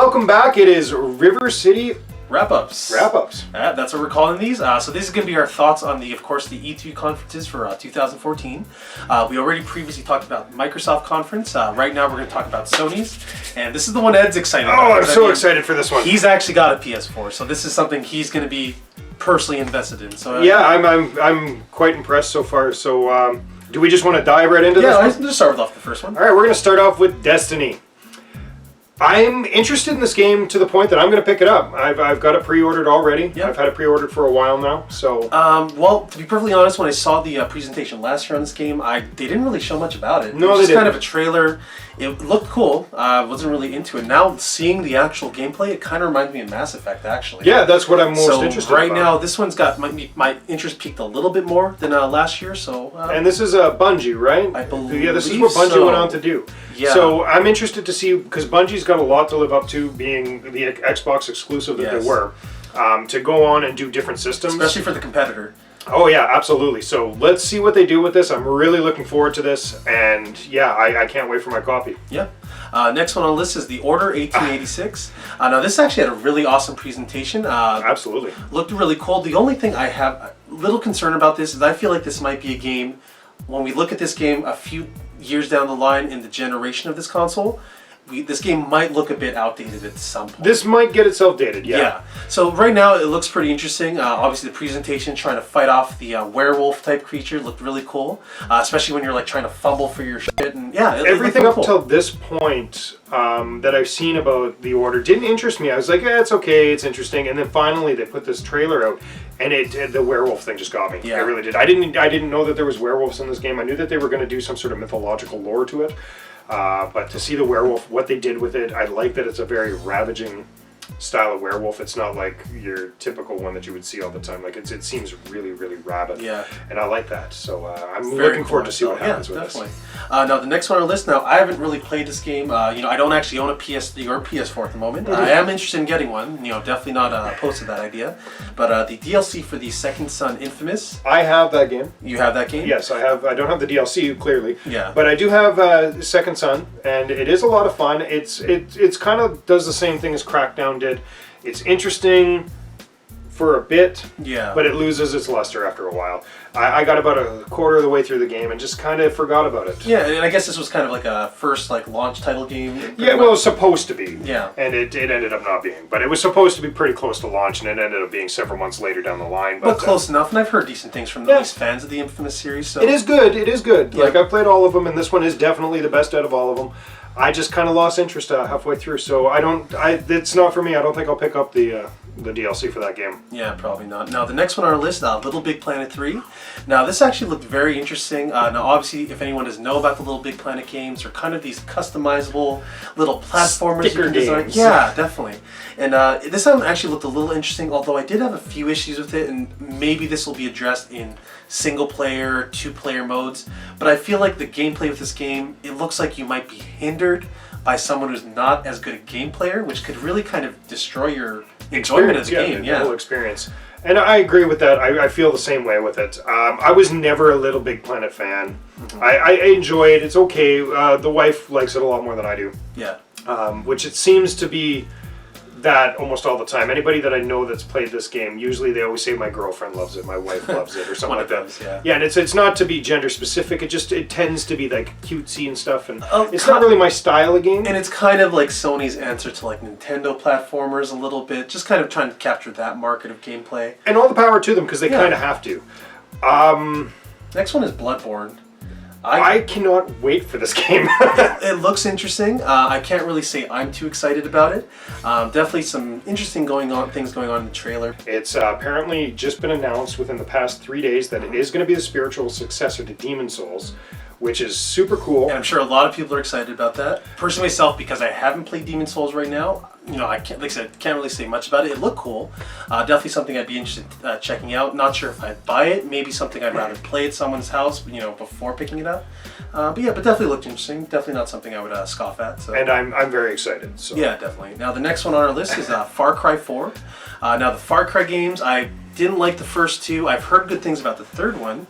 welcome back. It is River City Wrap-ups. Wrap-ups. That's what we're calling these. So this is going to be our thoughts on of course, the E3 conferences for 2014. We already previously talked about Microsoft conference. Right now we're going to talk about Sony's. And this is the one Ed's excited about. Oh, I'm so excited for this one. He's actually got a PS4, so this is something he's going to be personally invested in. So yeah, I'm quite impressed so far. So do we just want to dive right into this one? Yeah, let's just start off the first one. All right, we're going to start off with Destiny. I'm interested in this game to the point that I'm going to pick it up. I've got it pre-ordered already. Yep. I've had it pre-ordered for a while now. So, well, to be perfectly honest, when I saw the presentation last year on this game, they didn't really show much about it. No, it was just kind of a trailer. It looked cool. I wasn't really into it. Now, seeing the actual gameplay, it kind of reminds me of Mass Effect, actually. Yeah, that's what I'm most interested in. Right now, this one's got my interest peaked a little bit more than last year. So, and this is Bungie, right? I believe. Yeah, this is what Bungie went on to do. Yeah. So I'm interested to see, because Bungie's got a lot to live up to, being the Xbox exclusive that they were, to go on and do different systems, especially for the competitor. Oh yeah, absolutely. So let's see what they do with this. I'm really looking forward to this, and yeah, I can't wait for my copy. Yeah. Next one on the list is the Order 1886. Now this actually had a really awesome presentation. Absolutely. Looked really cool. The only thing I have a little concern about this is I feel like this might be a game, when we look at this game a few years down the line in the generation of this console, this game might look a bit outdated at some point. This might get itself dated, yeah. Yeah. So right now it looks pretty interesting. Obviously the presentation trying to fight off the werewolf type creature looked really cool, especially when you're like trying to fumble for your shit. And yeah, everything up until this point that I've seen about the Order didn't interest me. I was like, it's okay, it's interesting. And then finally they put this trailer out, and the werewolf thing just got me. Yeah. It really did. I didn't know that there was werewolves in this game. I knew that they were going to do some sort of mythological lore to it. But to see the werewolf, what they did with it, I like that it's a very ravaging style of werewolf. It's not like your typical one that you would see all the time. Like it seems really, really rabid. Yeah. And I like that. So I'm looking forward to see what happens with definitely. This. Now the next one on our list. Now I haven't really played this game. I don't actually own a PS3 or PS4 at the moment. I am interested in getting one. Definitely not opposed to that idea. But the DLC for the Second Son Infamous. I have that game. You have that game? Yes, I have. I don't have the DLC clearly. Yeah. But I do have Second Son, and it is a lot of fun. It's kind of does the same thing as Crackdown did. It's interesting for a bit, but it loses its luster after a while. I got about a quarter of the way through the game and just kind of forgot about it. Yeah, and I guess this was kind of like a first launch title game. Yeah, well, it was supposed to be. Yeah. And it ended up not being. But it was supposed to be pretty close to launch, and it ended up being several months later down the line. But close enough, and I've heard decent things from at least fans of the Infamous series. So. It is good, it is good. Yeah. Like, I've played all of them, and this one is definitely the best out of all of them. I just kind of lost interest halfway through, so it's not for me. I don't think I'll pick up the DLC for that game. Yeah, probably not. Now, the next one on our list, Little Big Planet 3. Now, this actually looked very interesting. Now, obviously, if anyone doesn't know about the Little Big Planet games, they're kind of these customizable little platformers sticker you can design. games. Yeah, definitely. And this one actually looked a little interesting, although I did have a few issues with it, and maybe this will be addressed in single-player, two-player modes. But I feel like the gameplay with this game, it looks like you might be hindered by someone who's not as good a game player, which could really kind of destroy your enjoyment of the game. The whole experience. And I agree with that. I feel the same way with it. I was never a Little Big Planet fan. Mm-hmm. I enjoy it. It's okay. The wife likes it a lot more than I do. Yeah. Which it seems to be that almost all the time. Anybody that I know that's played this game, usually they always say my girlfriend loves it, my wife loves it, or something like that. Yeah, and it's not to be gender specific. It tends to be like cutesy and stuff, and it's not really my style of game. And it's kind of like Sony's answer to like Nintendo platformers a little bit, just kind of trying to capture that market of gameplay. And all the power to them, because they kind of have to. Next one is Bloodborne. I cannot wait for this game. It looks interesting. I can't really say I'm too excited about it. Definitely some interesting things going on in the trailer. It's apparently just been announced within the past 3 days that it is going to be the spiritual successor to Demon's Souls, which is super cool. And I'm sure a lot of people are excited about that. Personally myself, because I haven't played Demon's Souls right now, I can't, like I said, can't really say much about it. It looked cool. Definitely something I'd be interested in checking out. Not sure if I'd buy it. Maybe something I'd rather play at someone's house, before picking it up. But definitely looked interesting. Definitely not something I would scoff at. So. And I'm very excited. So. Yeah, definitely. Now the next one on our list is Far Cry 4. Now the Far Cry games, I didn't like the first two. I've heard good things about the third one,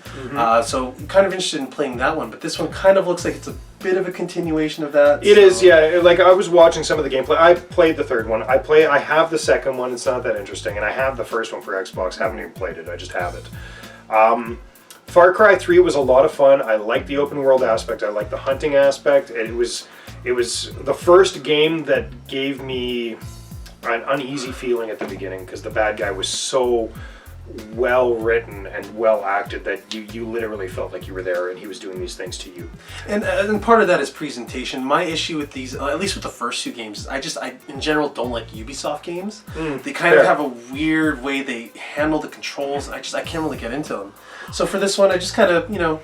so kind of interested in playing that one. But this one kind of looks like it's a bit of a continuation of that. It is, yeah. Like I was watching some of the gameplay. I played the third one. I have the second one. It's not that interesting, and I have the first one for Xbox. Haven't even played it. I just have it. Far Cry 3 was a lot of fun. I like the open world aspect. I like the hunting aspect. It was the first game that gave me an uneasy feeling at the beginning because the bad guy was so well written and well acted that you literally felt like you were there and he was doing these things to you. And part of that is presentation. My issue with these, at least with the first two games, is I in general don't like Ubisoft games. They kind of have a weird way they handle the controls. I can't really get into them. So for this one, I just kind of, you know,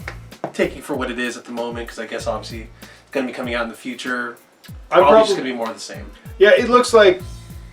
take it for what it is at the moment because I guess obviously it's going to be coming out in the future. Probably just going to be more of the same. Yeah, it looks like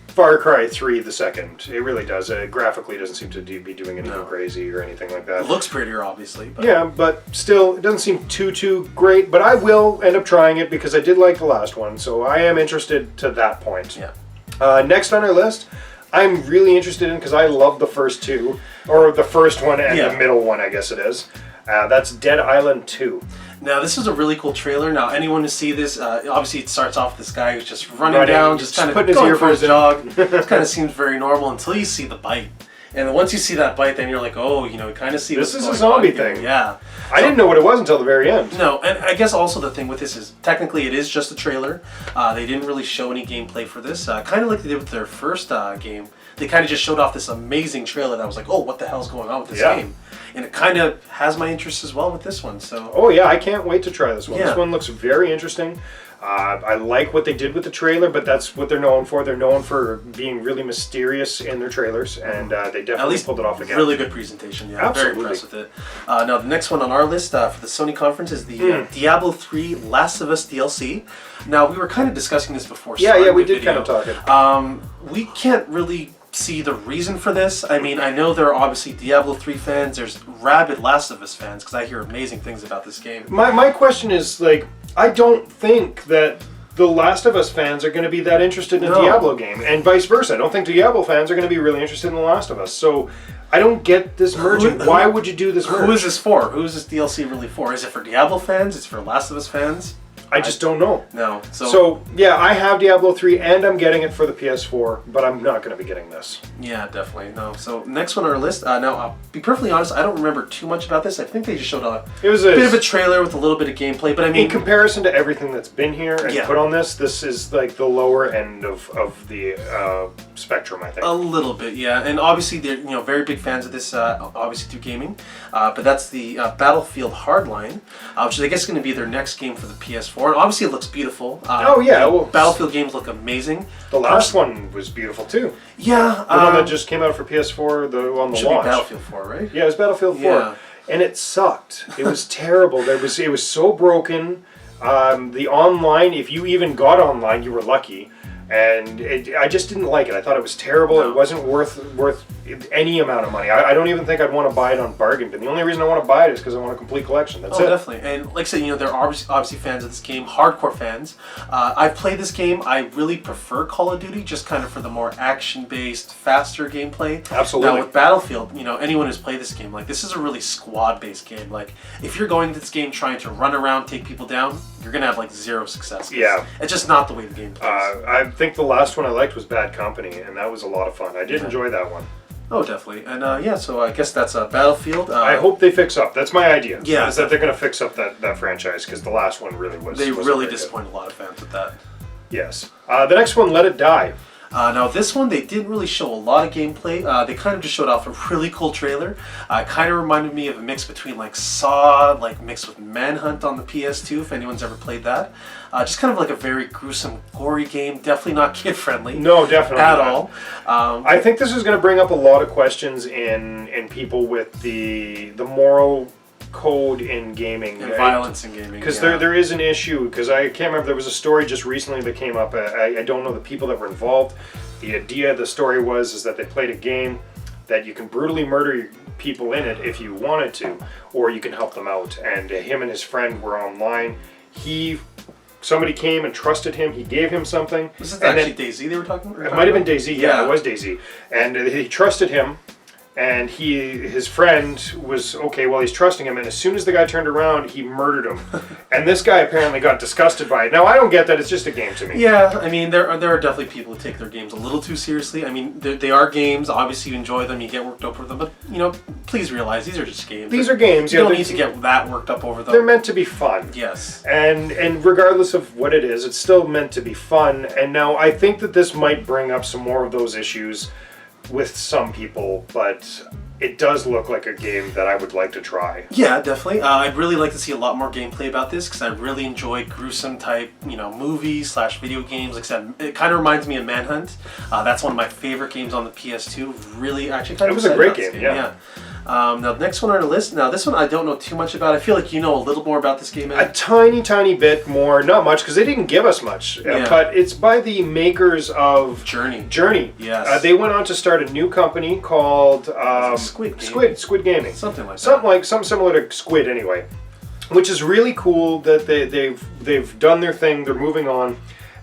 Far Cry 3 the second. It really does. Graphically doesn't seem to be doing anything crazy or anything like that. It looks prettier, obviously. But. Yeah, but still, it doesn't seem too great. But I will end up trying it because I did like the last one. So I am interested to that point. Yeah. Next on our list, I'm really interested in because I love the first two. Or the first one and the middle one, I guess it is. That's Dead Island 2. Now, this is a really cool trailer. Now, anyone to see this, obviously it starts off with this guy who's just running down, just kind of putting his going for his earphones jog. It kind of seems very normal until you see the bite. And then once you see that bite, then you're like, oh, you know, you kind of see this what's is going a zombie on here. thing. Yeah. I didn't know what it was until the very end. No, and I guess also the thing with this is technically it is just a trailer. They didn't really show any gameplay for this. Kind of like they did with their first game. They kind of just showed off this amazing trailer that was like, oh, what the hell's going on with this game? And it kind of has my interest as well with this one. So. Oh yeah, I can't wait to try this one. Yeah. This one looks very interesting. I like what they did with the trailer, but that's what they're known for. They're known for being really mysterious in their trailers, and they definitely pulled it off again. Really good presentation. Yeah, absolutely. I'm very impressed with it. Now, the next one on our list for the Sony conference is the Diablo 3 Last of Us DLC. Now, we were kind of discussing this before. Yeah, we did kind of talk it. We can't really see the reason for this. I mean, I know there are obviously Diablo 3 fans. There's rabid Last of Us fans because I hear amazing things about this game. My question is, like, I don't think that the Last of Us fans are going to be that interested in a Diablo game, and vice versa. I don't think Diablo fans are going to be really interested in The Last of Us. So I don't get this merging. Why would you do this merge? Who is this for? Who is this DLC really for? Is it for Diablo fans? Is it for Last of Us fans? I just don't know. No. So yeah, I have Diablo 3 and I'm getting it for the PS4, but I'm not going to be getting this. Yeah, definitely. No. So next one on our list. Now, I'll be perfectly honest, I don't remember too much about this. I think they just showed a bit of a trailer with a little bit of gameplay, but I mean... In comparison to everything that's been here and put on this is like the lower end of the spectrum, I think. A little bit, yeah. And obviously they're very big fans of this, obviously through gaming. But that's the Battlefield Hardline, which is I guess going to be their next game for the PS4. And obviously it looks beautiful. Battlefield games look amazing. The last one was beautiful too. Yeah. The one that just came out for PS4 on the should launch. Be Battlefield 4, right? Yeah, it was Battlefield 4. Yeah. And it sucked. It was terrible. It was so broken. The online, if you even got online, you were lucky. And I just didn't like it. I thought it was terrible. No. It wasn't worth any amount of money. I don't even think I'd want to buy it on bargain. But the only reason I want to buy it is because I want a complete collection. That's it. Definitely. And like I said, there are obviously fans of this game, hardcore fans. I've played this game. I really prefer Call of Duty, just kind of for the more action-based, faster gameplay. Absolutely. Now with Battlefield, anyone who's played this game, like this is a really squad-based game. Like if you're going into this game trying to run around, take people down, you're gonna have like zero success. Yeah. It's just not the way the game plays. I think the last one I liked was Bad Company, and that was a lot of fun. I did enjoy that one. Oh, definitely. And so I guess that's Battlefield. I hope they fix up. That's my idea. Yeah. Is that they're going to fix up that franchise, because the last one really was... They really disappointed a lot of fans with that. Yes. The next one, Let It Die. Now this one, they didn't really show a lot of gameplay. They kind of just showed off a really cool trailer. It kind of reminded me of a mix between like Saw, like mixed with Manhunt on the PS2, if anyone's ever played that. Just kind of like a very gruesome, gory game. Definitely not kid-friendly. No, definitely at not. all. I think this is going to bring up a lot of questions in people with the moral code in gaming and violence in gaming, because there is an issue, because I can't remember, there was a story just recently that came up. I don't know the people that were involved. The idea of the story was that they played a game that you can brutally murder people in it if you wanted to, or you can help them out, and him and his friend were online. Somebody came and trusted him. He gave him something. Was this actually DayZ they were talking about? It might have been DayZ. Yeah, it was DayZ. And he trusted him. and his friend was okay while he's trusting him, and as soon as the guy turned around, he murdered him. And this guy apparently got disgusted by it. Now, I don't get that. It's just a game to me. Yeah, I mean, there are definitely people who take their games a little too seriously. I mean, they are games. Obviously, you enjoy them. You get worked up over them. But, please realize these are just games. These are games. You don't need to get that worked up over them. They're meant to be fun. Yes. And regardless of what it is, it's still meant to be fun. And now, I think that this might bring up some more of those issues with some people, but it does look like a game that I would like to try. Yeah, definitely. I'd really like to see a lot more gameplay about this because I really enjoy gruesome type, movies / video games. Like I said, it kind of reminds me of Manhunt. That's one of my favorite games on the PS2. Really, actually, kind of. It was a great game. Yeah. Now, the next one on our list. Now, this one I don't know too much about. I feel like you know a little more about this game, Ed. A tiny bit more. Not much, because they didn't give us much. Yeah. But it's by the makers of Journey. Yes. They went on to start a new company called Squid Gaming. Something like that. Something similar to Squid, anyway. Which is really cool that they've done their thing. They're moving on.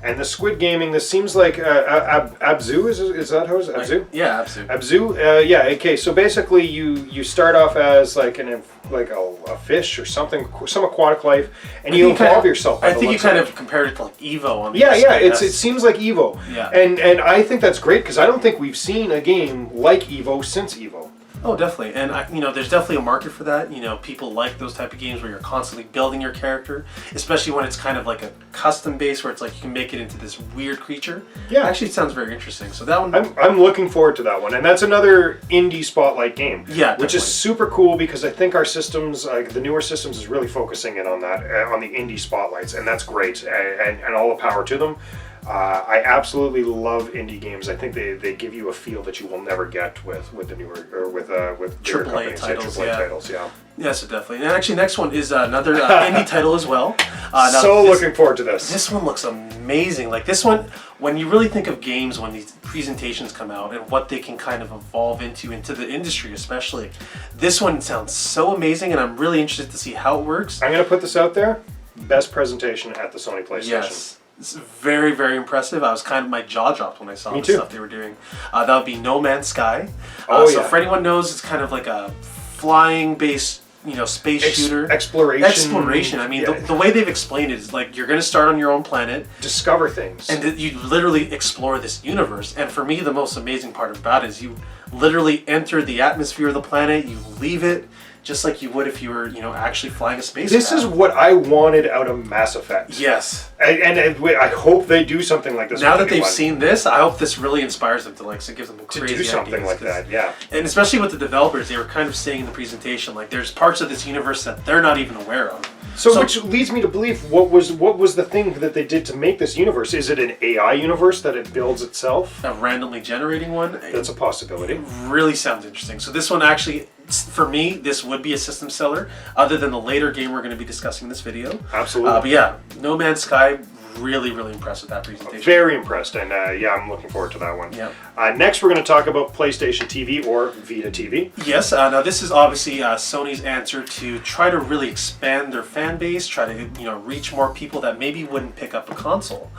And the Squid Gaming, this seems like Abzu, is that how it's Abzu? Yeah, Abzu. Abzu, yeah. Okay, so basically you start off as like a fish or something, some aquatic life, and you evolve yourself. I think you kind of compared it to like Evo on the Yeah. It seems like Evo. Yeah. And I think that's great because I don't think we've seen a game like Evo since Evo. Oh, definitely. And, there's definitely a market for that. People like those type of games where you're constantly building your character, especially when it's kind of like a custom base where it's like you can make it into this weird creature. Yeah. Actually, it sounds very interesting. So that one... I'm looking forward to that one. And that's another indie spotlight game. Yeah, which is super cool because I think our systems, the newer systems, is really focusing in on that, on the indie spotlights. And that's great. And all the power to them. I absolutely love indie games. I think they give you a feel that you will never get with the newer or with AAA titles. titles. Yes, definitely. And actually, next one is another indie title as well. Looking forward to this. This one looks amazing. Like this one, when you really think of games, when these presentations come out and what they can kind of evolve into the industry, especially, this one sounds so amazing, and I'm really interested to see how it works. I'm going to put this out there. Best presentation at the Sony PlayStation. Yes. It's very, very impressive. I was my jaw dropped when I saw the stuff they were doing. That would be No Man's Sky. So for anyone knows, it's kind of like a flying-based, space shooter. Exploration. I mean, the way they've explained it is like you're going to start on your own planet. Discover things. And you literally explore this universe. And for me, the most amazing part about it is you literally enter the atmosphere of the planet, you leave it, just like you would if you were, actually flying a spacecraft. This is what I wanted out of Mass Effect. Yes. And I hope they do something like this. Now that they've seen this, I hope this really inspires them to so gives them crazy to do something ideas, like that. Yeah. And especially with the developers, they were kind of saying in the presentation, like there's parts of this universe that they're not even aware of. So which leads me to believe what was the thing that they did to make this universe? Is it an AI universe that it builds itself? A randomly generating one? That's a possibility. It really sounds interesting. So this one actually, for me, this would be a system seller, other than the later game we're going to be discussing in this video. Absolutely. But yeah, No Man's Sky, really impressed with that presentation. Very impressed, and I'm looking forward to that one. Yeah. Next, we're going to talk about PlayStation TV or Vita TV. Yes. Now this is obviously Sony's answer to try to really expand their fan base, try to reach more people that maybe wouldn't pick up a console.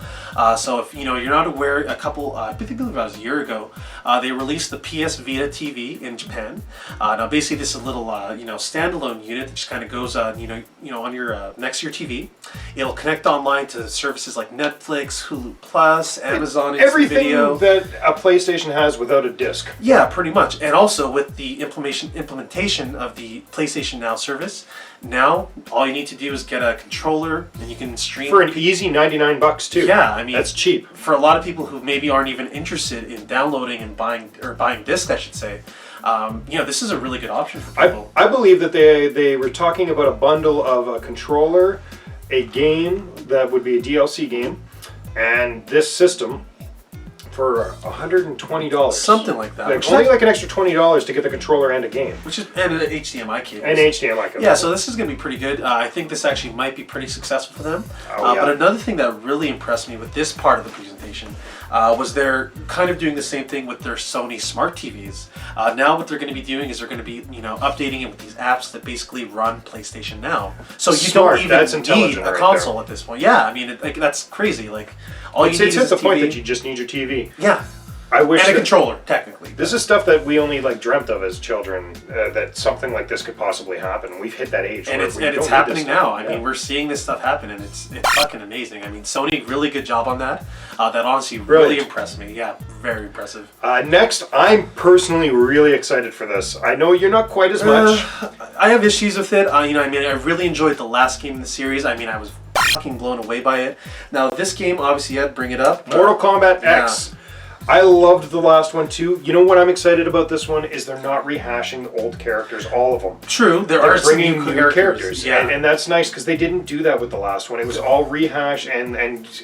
So if you're not aware, a couple I believe about a year ago, they released the PS Vita TV in Japan. Now basically this is a little standalone unit that just kind of goes on your next to your TV. It'll connect online to services like Netflix, Hulu Plus, Amazon Everything Video. that a PlayStation has without a disc. Yeah, pretty much. And also with the implementation of the PlayStation Now service, now all you need to do is get a controller and you can stream for an easy $99 too. Yeah, I mean that's cheap for a lot of people who maybe aren't even interested in downloading and buying discs, I should say. This is a really good option for people. I believe that they were talking about a bundle of a controller, a game that would be a DLC game, and this system for $120. Something like that. Only like an extra $20 to get the controller and a game. And an HDMI cable. And HDMI cable. Yeah, so this is going to be pretty good. I think this actually might be pretty successful for them. Oh, yeah. But another thing that really impressed me with this part of the presentation was they're kind of doing the same thing with their Sony smart TVs. Now what they're going to be doing is they're going to be updating it with these apps that basically run PlayStation Now. So you don't even need a console at this point. Yeah, I mean that's crazy. Like all you need is at the a TV. point that you just need your TV. Yeah. I wish and a controller, technically. This is stuff that we only like dreamt of as children, that something like this could possibly happen. We've hit that age. And it's happening now. I mean, we're seeing this stuff happen, and it's fucking amazing. I mean, Sony, really good job on that. That honestly really impressed me. Yeah, very impressive. Next, I'm personally really excited for this. I know you're not quite as much. I have issues with it. I really enjoyed the last game in the series. I mean, I was fucking blown away by it. Now, this game, obviously, I'd bring it up. Mortal Kombat X. I loved the last one too. You know what I'm excited about this one is they're not rehashing old characters, all of them. True, they're bringing new characters. Yeah. And that's nice because they didn't do that with the last one. It was all rehash and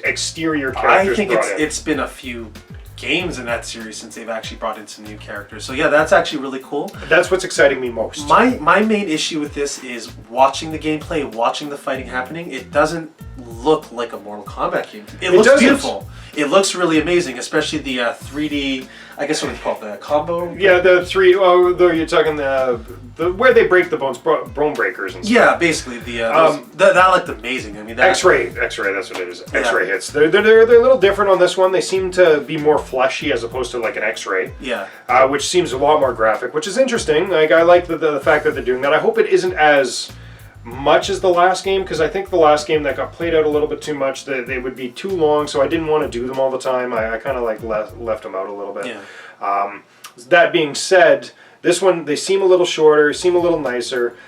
exterior characters. I think it's been a few games in that series since they've actually brought in some new characters. So yeah, that's actually really cool. That's what's exciting me most. My main issue with this is watching the gameplay, watching the fighting happening. It doesn't look like a Mortal Kombat game. It looks beautiful. It looks really amazing, especially the 3D, I guess what it's called, the combo? Yeah, the three, you're talking the where they break the bones, bone breakers and stuff. Yeah, basically, that looked amazing. I mean, X-ray, that's what it is. X-ray hits. They're a little different on this one. They seem to be more fleshy as opposed to like an X-ray. Yeah. Which seems a lot more graphic, which is interesting. Like, I like the fact that they're doing that. I hope it isn't as much as the last game, because I think the last game that got played out a little bit too much, they would be too long, so I didn't want to do them all the time. I kind of like left them out a little bit. Yeah. That being said, this one, they seem a little shorter, seem a little nicer.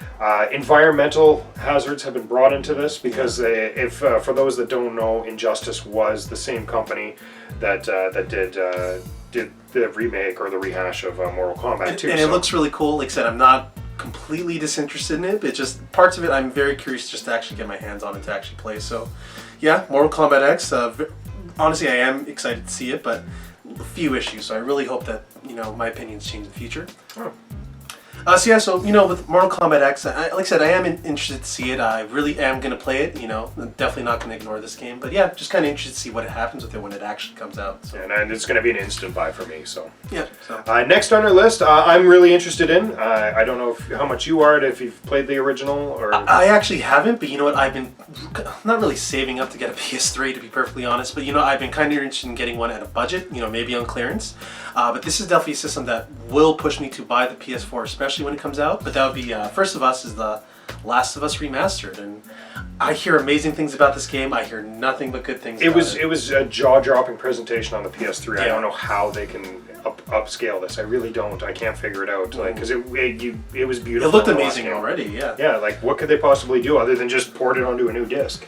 Environmental hazards have been brought into this because for those that don't know, Injustice was the same company that did the remake or the rehash of Mortal Kombat 2. And it looks really cool. Like I said, I'm not completely disinterested in it, but just parts of it I'm very curious just to actually get my hands on it to actually play. So yeah, Mortal Kombat X, honestly I am excited to see it, but a few issues, so I really hope that my opinions change in the future. So with Mortal Kombat X, like I said, I am interested to see it. I really am going to play it. I'm definitely not going to ignore this game. But yeah, just kind of interested to see what happens with it when it actually comes out. So. And it's going to be an instant buy for me. So yeah. So. Next on our list, I'm really interested in. I don't know how much you are, if you've played the original or. I actually haven't, but you know what? I've been not really saving up to get a PS3, to be perfectly honest. But I've been kind of interested in getting one at a budget. Maybe on clearance. But this is definitely a system that will push me to buy the PS4, especially when it comes out. But that would be First of Us is the Last of Us remastered, and I hear amazing things about this game. I hear nothing but good things. It was a jaw-dropping presentation on the PS3. Yeah. I don't know how they can upscale this. I really don't. I can't figure it out. Because it was beautiful. It looked amazing already. Yeah. Yeah. Like, what could they possibly do other than just port it onto a new disc?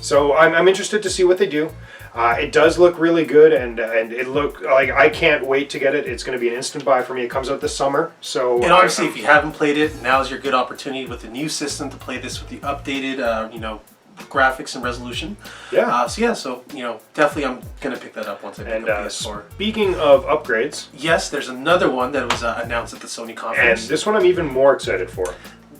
So I'm interested to see what they do. It does look really good, and it look like I can't wait to get it. It's going to be an instant buy for me. It comes out this summer, so. And obviously, if you haven't played it, now's your good opportunity with the new system to play this with the updated, graphics and resolution. Yeah. So definitely I'm going to pick that up once I pick up PS4. Speaking of upgrades, yes, there's another one that was announced at the Sony conference. And this one I'm even more excited for.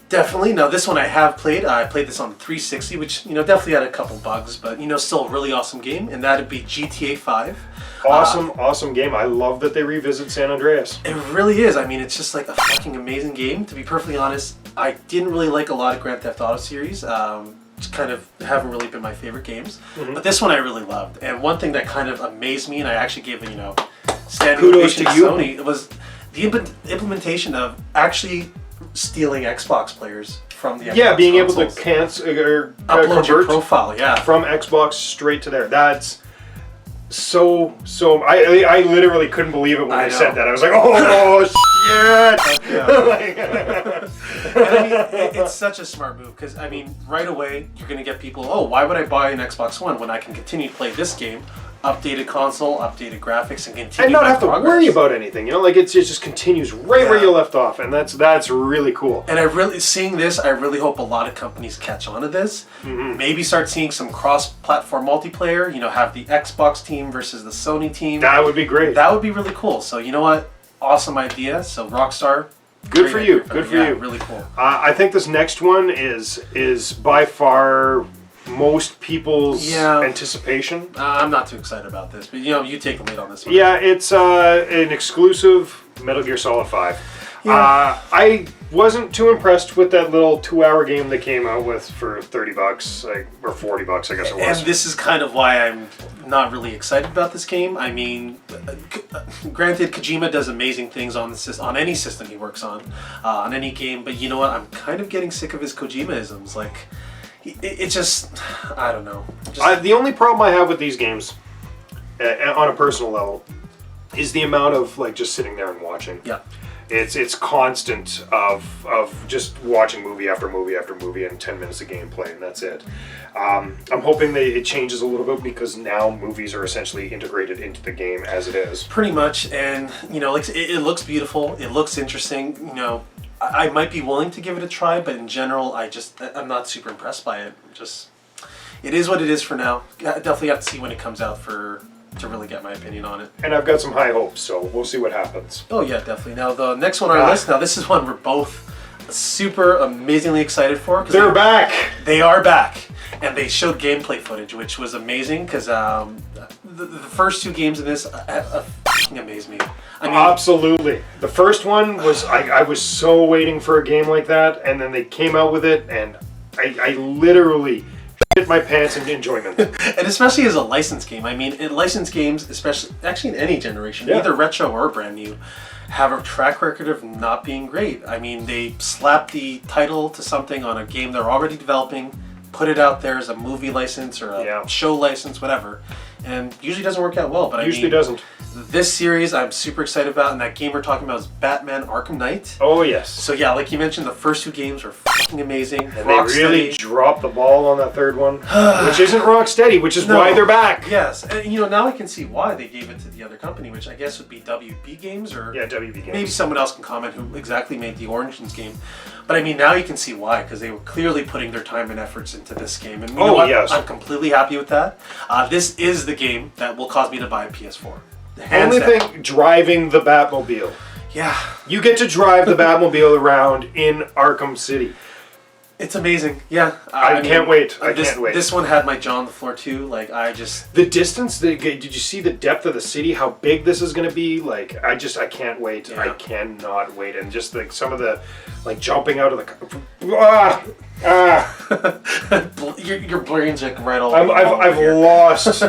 Definitely. Now, this one I have played. I played this on 360, which, definitely had a couple bugs, but, still a really awesome game, and that'd be GTA 5. Awesome game. I love that they revisit San Andreas. It really is. I mean, it's just like a fucking amazing game. To be perfectly honest, I didn't really like a lot of Grand Theft Auto series. Just kind of haven't really been my favorite games. Mm-hmm. But this one I really loved. And one thing that kind of amazed me, and I actually gave it, standing ovation to Sony, it was the implementation of actually stealing Xbox players from the Xbox being consoles. Able to cancel or upload your profile, from Xbox straight to there. That's so. I literally couldn't believe it when I said that. I was like, oh shit! And I mean, it's such a smart move because right away you're gonna get people. Oh, why would I buy an Xbox One when I can continue to play this game? Updated console, updated graphics, and continue. And not have to worry about anything, it just continues right where you left off, and that's really cool. And seeing this, I really hope a lot of companies catch on to this. Mm-hmm. Maybe start seeing some cross-platform multiplayer. Have the Xbox team versus the Sony team. That would be great. That would be really cool. So you know what? Awesome idea. So Rockstar. Good for you. Good for you. Really cool. I think this next one is by far most people's anticipation. I'm not too excited about this, but you take the lead on this one. Yeah, it's an exclusive Metal Gear Solid 5. I wasn't too impressed with that little 2-hour game they came out with for $30, or $40, I guess it was. And this is kind of why I'm not really excited about this game. I mean, granted, Kojima does amazing things on any system he works on any game. But you know what? I'm kind of getting sick of his Kojima-isms. Like, it's just, I don't know. The only problem I have with these games, on a personal level, is the amount of like just sitting there and watching. Yeah. It's constant of just watching movie after movie after movie and 10 minutes of gameplay, and that's it. I'm hoping that it changes a little bit, because now movies are essentially integrated into the game as it is. Pretty much, and you know, like it looks beautiful, it looks interesting. You know, I might be willing to give it a try, but in general, I'm not super impressed by it. It is what it is for now. I definitely have to see when it comes out to really get my opinion on it. And I've got some high hopes, so we'll see what happens. Oh yeah, definitely. Now the next one on our list, now this is one we're both super amazingly excited for. They're back! They are back! And they showed gameplay footage, which was amazing, because the first 2 games in this amazed me. I mean, absolutely. The first one was, I was so waiting for a game like that, and then they came out with it, and I literally shit my pants in enjoyment. And especially as a licensed game. I mean, in licensed games, especially actually in any generation, either retro or brand new, have a track record of not being great. I mean, they slap the title to something on a game they're already developing, put it out there as a movie license or a show license, whatever, and usually doesn't work out well. But usually doesn't. This series I'm super excited about, and that game we're talking about is Batman Arkham Knight. Oh yes. So yeah, like you mentioned, the first 2 games were fucking amazing. And they really dropped the ball on that third one, which isn't Rocksteady, which is why they're back. Yes, and you know, now I can see why they gave it to the other company, which I guess would be WB Games, or WB Games. Maybe someone else can comment who exactly made the Origins game. But I mean, now you can see why, because they were clearly putting their time and efforts into this game. And you know what? Yes. I'm completely happy with that. This is the game that will cause me to buy a PS4. Only thing, driving the Batmobile. Yeah. You get to drive the Batmobile around in Arkham City. It's amazing. Yeah. I can't wait. I can't wait. This one had my jaw on the floor too. Like, the distance, did you see the depth of the city? How big this is going to be? Like, I can't wait. Yeah. I cannot wait. And just like some of the, like jumping out of the, your brain's like right all over. I've lost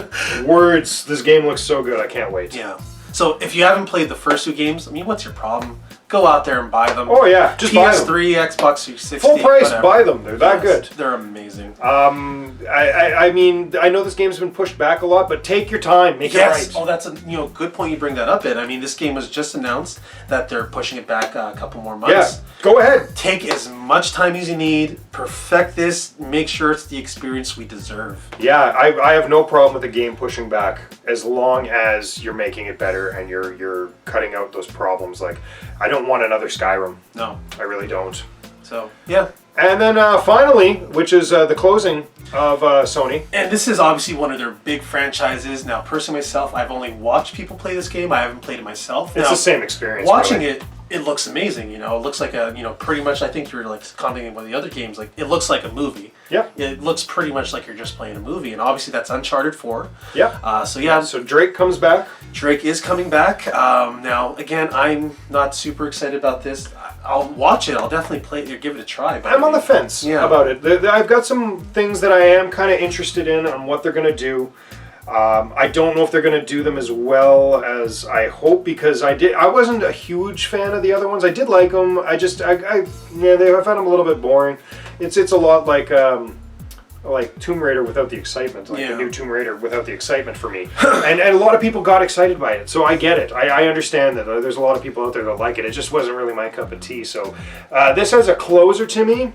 words. This game looks so good. I can't wait. Yeah. So if you haven't played the first 2 games, I mean, what's your problem? Go out there and buy them. Oh yeah, just buy them. PS3, Xbox 360, full price. whatever. Buy them. They're that good. They're amazing. I mean, I know this game's been pushed back a lot, but take your time, make it right. Oh, that's a good point you bring that up. I mean, this game was just announced that they're pushing it back a couple more months. Yeah, go ahead. Take as much time as you need. Perfect this. Make sure it's the experience we deserve. Yeah, I have no problem with the game pushing back, as long as you're making it better and you're cutting out those problems. Like, I don't want another Skyrim. No, I really don't. So yeah. And then finally, which is the closing of Sony. And this is obviously one of their big franchises. Now, personally myself, I've only watched people play this game. I haven't played it myself. It's the same experience. Watching it looks amazing. You know, it looks like pretty much. I think you were like commenting on the other games. Like, it looks like a movie. Yeah. It looks pretty much like you're just playing a movie, and obviously that's Uncharted 4. Yeah. So Drake comes back. Drake is coming back. Now, again, I'm not super excited about this. I'll watch it. I'll definitely play it or give it a try. But I'm on the fence about it. I've got some things that I am kind of interested in on what they're going to do. I don't know if they're going to do them as well as I hope, because I wasn't a huge fan of the other ones. I did like them. I found them a little bit boring. It's a lot like Tomb Raider without the excitement, the new Tomb Raider without the excitement for me. and a lot of people got excited by it, so I get it. I understand that there's a lot of people out there that like it. It just wasn't really my cup of tea. So this as a closer to me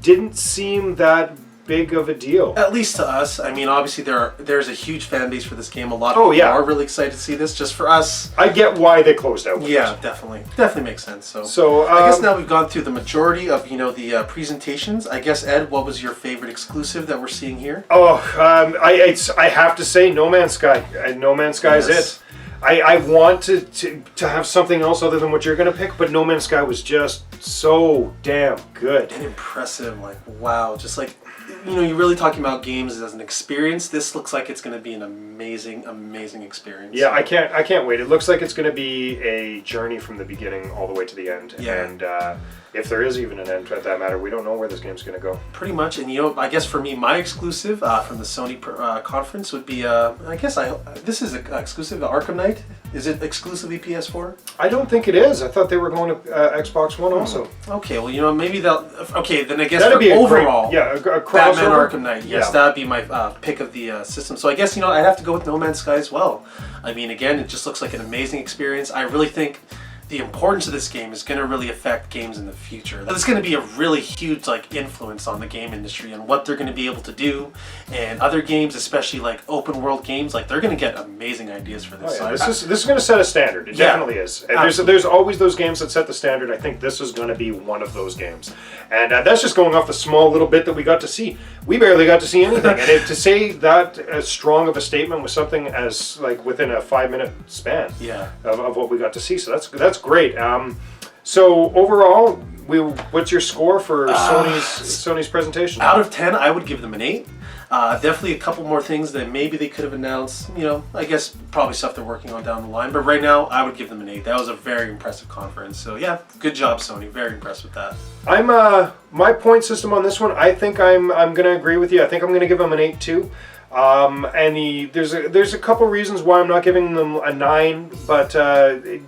didn't seem that big of a deal. At least to us. I mean, obviously there's a huge fan base for this game. A lot of people are really excited to see this. Just for us, I get why they closed out with it. Definitely makes sense. So I guess now we've gone through the majority of the presentations. I guess, Ed, what was your favorite exclusive that we're seeing here? I have to say No Man's Sky. No Man's Sky is it. I want to have something else other than what you're going to pick, but No Man's Sky was just so damn good and impressive. Like, wow, just like you're really talking about games as an experience. This looks like it's going to be an amazing, amazing experience. Yeah, I can't wait. It looks like it's going to be a journey from the beginning all the way to the end. Yeah. And if there is even an end at that matter, we don't know where this game's going to go. Pretty much. And I guess for me, my exclusive from the Sony conference would be, this is exclusive to Arkham Knight. Is it exclusively PS4? I don't think it is. I thought they were going to Xbox One also. Okay, well, maybe they'll... Okay, then I guess That'd be overall, a crossover. Batman Arkham Knight, yes, that'd be my pick of the system. So I guess, I'd have to go with No Man's Sky as well. I mean, again, it just looks like an amazing experience. I really think the importance of this game is going to really affect games in the future. There's going to be a really huge influence on the game industry and what they're going to be able to do. And other games, especially open world games, they're going to get amazing ideas for this. Oh, yeah. This is going to set a standard. It definitely is. There's always those games that set the standard. I think this is going to be one of those games. And that's just going off the small little bit that we got to see. We barely got to see anything. And to say that as strong of a statement was something as within a 5-minute span of what we got to see. So that's great. So overall, what's your score for Sony's presentation? Out of 10, I would give them an 8. Definitely a couple more things that maybe they could have announced. I guess probably stuff they're working on down the line. But right now, I would give them an 8. That was a very impressive conference. So yeah, good job, Sony. Very impressed with that. My point system on this one, I think I'm going to agree with you. I think I'm going to give them an 8 too. There's a couple reasons why I'm not giving them a 9, but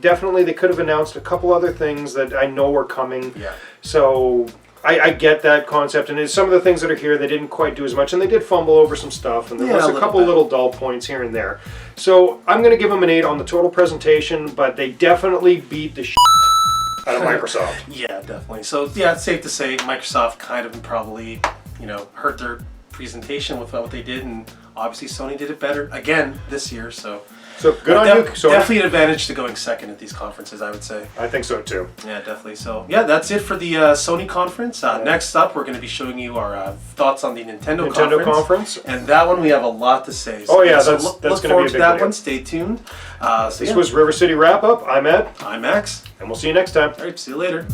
definitely they could have announced a couple other things that I know are coming. Yeah. So I get that concept, and some of the things that are here they didn't quite do as much, and they did fumble over some stuff, and there was a couple little dull points here and there. So I'm going to give them an 8 on the total presentation, but they definitely beat the shit out of Microsoft. Yeah, definitely. So yeah, it's safe to say Microsoft kind of probably hurt their presentation with what they did, and obviously Sony did it better again this year. So good on you. Sony. Definitely an advantage to going second at these conferences, I would say. I think so too. Yeah, definitely. So yeah, that's it for the Sony conference. Next up, we're going to be showing you our thoughts on the Nintendo conference. And that one we have a lot to say. So, that's look going to forward be a big to that video. one. Stay tuned. This was River City Wrap Up. I'm Ed. I'm Max. And we'll see you next time. All right, see you later.